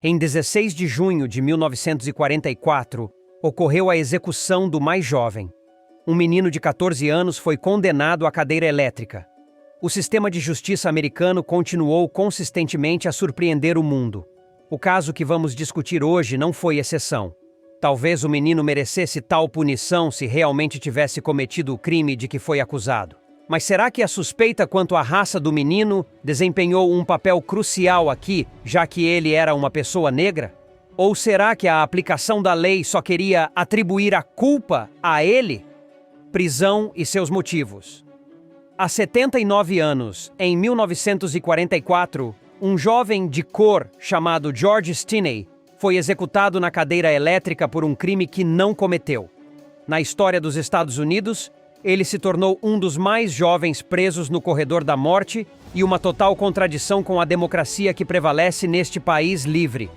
Em 16 de junho de 1944, ocorreu a execução do mais jovem. Um menino de 14 anos foi condenado à cadeira elétrica. O sistema de justiça americano continuou consistentemente a surpreender o mundo. O caso que vamos discutir hoje não foi exceção. Talvez o menino merecesse tal punição se realmente tivesse cometido o crime de que foi acusado. Mas será que a suspeita quanto à raça do menino desempenhou um papel crucial aqui, já que ele era uma pessoa negra? Ou será que a aplicação da lei só queria atribuir a culpa a ele? Prisão e seus motivos. Há 79 anos, em 1944, um jovem de cor chamado George Stinney foi executado na cadeira elétrica por um crime que não cometeu. Na história dos Estados Unidos, ele se tornou um dos mais jovens presos no corredor da morte e uma total contradição com a democracia que prevalece neste país livre.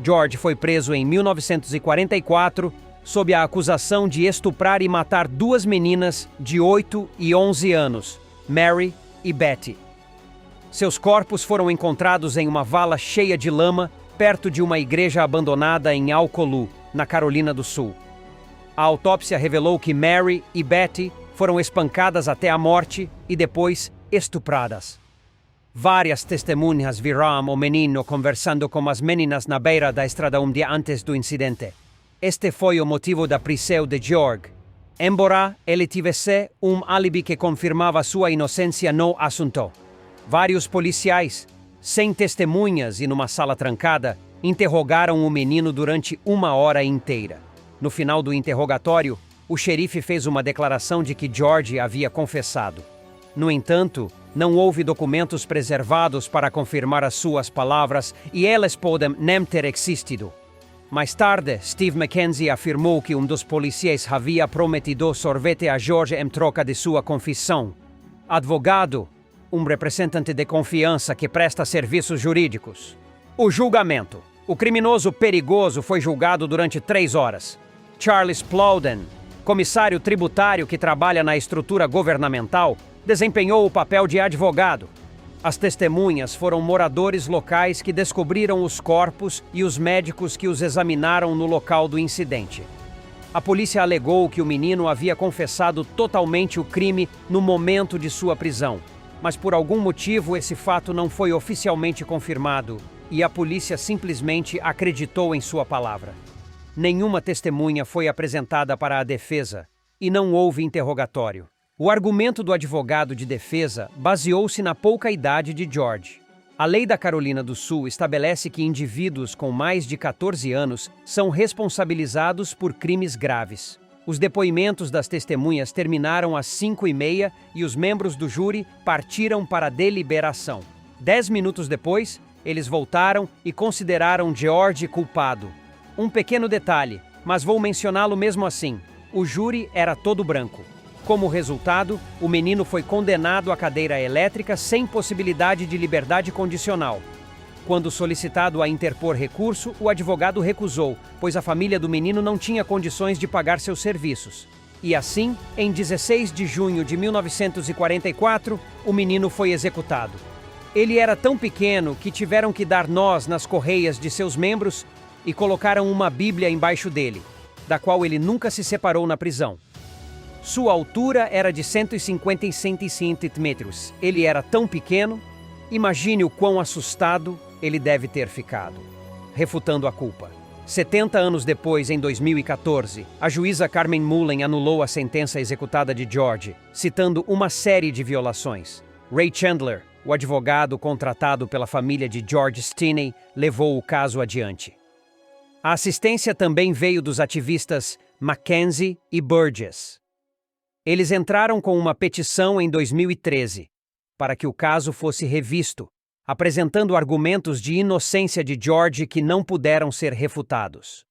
George foi preso em 1944 sob a acusação de estuprar e matar duas meninas de 8 e 11 anos, Mary e Betty. Seus corpos foram encontrados em uma vala cheia de lama perto de uma igreja abandonada em Alcolu, na Carolina do Sul. A autópsia revelou que Mary e Betty foram espancadas até a morte e depois estupradas. Várias testemunhas viram o menino conversando com as meninas na beira da estrada um dia antes do incidente. Este foi o motivo da prisão de George. Embora ele tivesse um álibi que confirmava sua inocência no assunto. Vários policiais, sem testemunhas e numa sala trancada, interrogaram o menino durante 1 hora inteira. No final do interrogatório, o xerife fez uma declaração de que George havia confessado. No entanto, não houve documentos preservados para confirmar as suas palavras e elas podem não ter existido. Mais tarde, Steve Mackenzie afirmou que um dos policiais havia prometido sorvete a George em troca de sua confissão. Advogado, um representante de confiança que presta serviços jurídicos. O julgamento. O criminoso perigoso foi julgado durante 3 horas. Charles Plowden, comissário tributário que trabalha na estrutura governamental, desempenhou o papel de advogado. As testemunhas foram moradores locais que descobriram os corpos e os médicos que os examinaram no local do incidente. A polícia alegou que o menino havia confessado totalmente o crime no momento de sua prisão, mas por algum motivo esse fato não foi oficialmente confirmado e a polícia simplesmente acreditou em sua palavra. Nenhuma testemunha foi apresentada para a defesa e não houve interrogatório. O argumento do advogado de defesa baseou-se na pouca idade de George. A lei da Carolina do Sul estabelece que indivíduos com mais de 14 anos são responsabilizados por crimes graves. Os depoimentos das testemunhas terminaram às 5h30 e os membros do júri partiram para a deliberação. 10 minutos depois, eles voltaram e consideraram George culpado. Um pequeno detalhe, mas vou mencioná-lo mesmo assim. O júri era todo branco. Como resultado, o menino foi condenado à cadeira elétrica sem possibilidade de liberdade condicional. Quando solicitado a interpor recurso, o advogado recusou, pois a família do menino não tinha condições de pagar seus serviços. E assim, em 16 de junho de 1944, o menino foi executado. Ele era tão pequeno que tiveram que dar nós nas correias de seus membros e colocaram uma Bíblia embaixo dele, da qual ele nunca se separou na prisão. Sua altura era de 150 centímetros. Ele era tão pequeno, imagine o quão assustado ele deve ter ficado. Refutando a culpa. 70 anos depois, em 2014, a juíza Carmen Mullen anulou a sentença executada de George, citando uma série de violações. Ray Chandler, o advogado contratado pela família de George Stinney, levou o caso adiante. A assistência também veio dos ativistas Mackenzie e Burgess. Eles entraram com uma petição em 2013 para que o caso fosse revisto, apresentando argumentos de inocência de George que não puderam ser refutados.